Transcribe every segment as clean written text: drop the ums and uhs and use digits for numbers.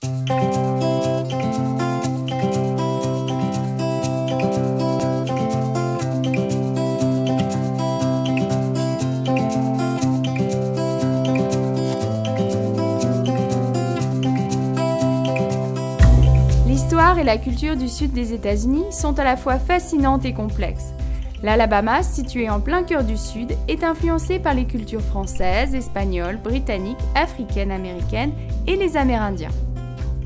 L'histoire et la culture du sud des États-Unis sont à la fois fascinantes et complexes. L'Alabama, situé en plein cœur du sud, est influencé par les cultures françaises, espagnoles, britanniques, africaines, américaines et les Amérindiens.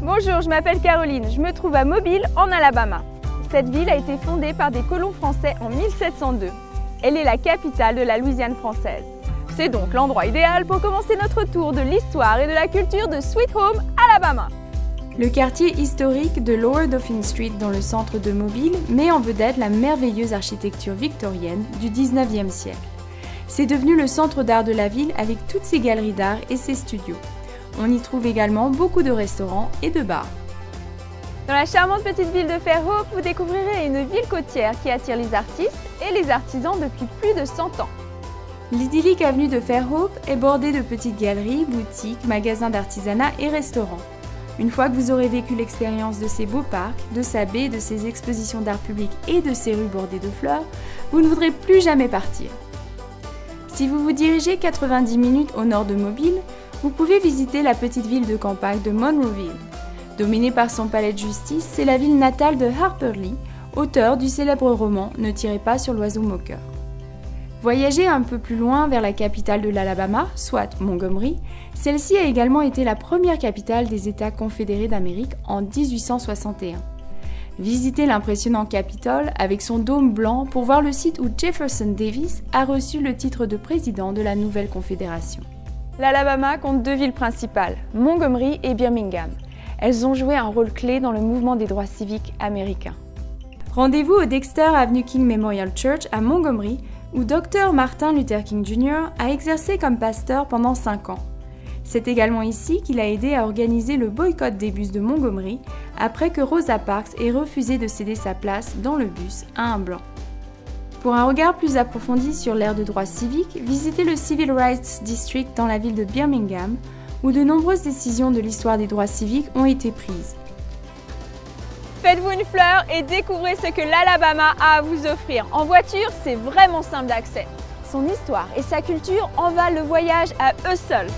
Bonjour, je m'appelle Caroline, je me trouve à Mobile, en Alabama. Cette ville a été fondée par des colons français en 1702. Elle est la capitale de la Louisiane française. C'est donc l'endroit idéal pour commencer notre tour de l'histoire et de la culture de Sweet Home, Alabama. Le quartier historique de Lower Dauphin Street dans le centre de Mobile met en vedette la merveilleuse architecture victorienne du 19e siècle. C'est devenu le centre d'art de la ville avec toutes ses galeries d'art et ses studios. On y trouve également beaucoup de restaurants et de bars. Dans la charmante petite ville de Fairhope, vous découvrirez une ville côtière qui attire les artistes et les artisans depuis plus de 100 ans. L'idyllique avenue de Fairhope est bordée de petites galeries, boutiques, magasins d'artisanat et restaurants. Une fois que vous aurez vécu l'expérience de ces beaux parcs, de sa baie, de ses expositions d'art public et de ses rues bordées de fleurs, vous ne voudrez plus jamais partir. Si vous vous dirigez 90 minutes au nord de Mobile, vous pouvez visiter la petite ville de campagne de Monroeville. Dominée par son palais de justice, c'est la ville natale de Harper Lee, auteur du célèbre roman « Ne tirez pas sur l'oiseau moqueur ». Voyagez un peu plus loin vers la capitale de l'Alabama, soit Montgomery, celle-ci a également été la première capitale des États confédérés d'Amérique en 1861. Visitez l'impressionnant Capitole avec son dôme blanc pour voir le site où Jefferson Davis a reçu le titre de président de la nouvelle confédération. L'Alabama compte deux villes principales, Montgomery et Birmingham. Elles ont joué un rôle clé dans le mouvement des droits civiques américains. Rendez-vous au Dexter Avenue King Memorial Church à Montgomery, où Dr Martin Luther King Jr. a exercé comme pasteur pendant 5 ans. C'est également ici qu'il a aidé à organiser le boycott des bus de Montgomery après que Rosa Parks ait refusé de céder sa place dans le bus à un blanc. Pour un regard plus approfondi sur l'ère de droit civique, visitez le Civil Rights District dans la ville de Birmingham, où de nombreuses décisions de l'histoire des droits civiques ont été prises. Faites-vous une fleur et découvrez ce que l'Alabama a à vous offrir. En voiture, c'est vraiment simple d'accès. Son histoire et sa culture en valent le voyage à eux seuls.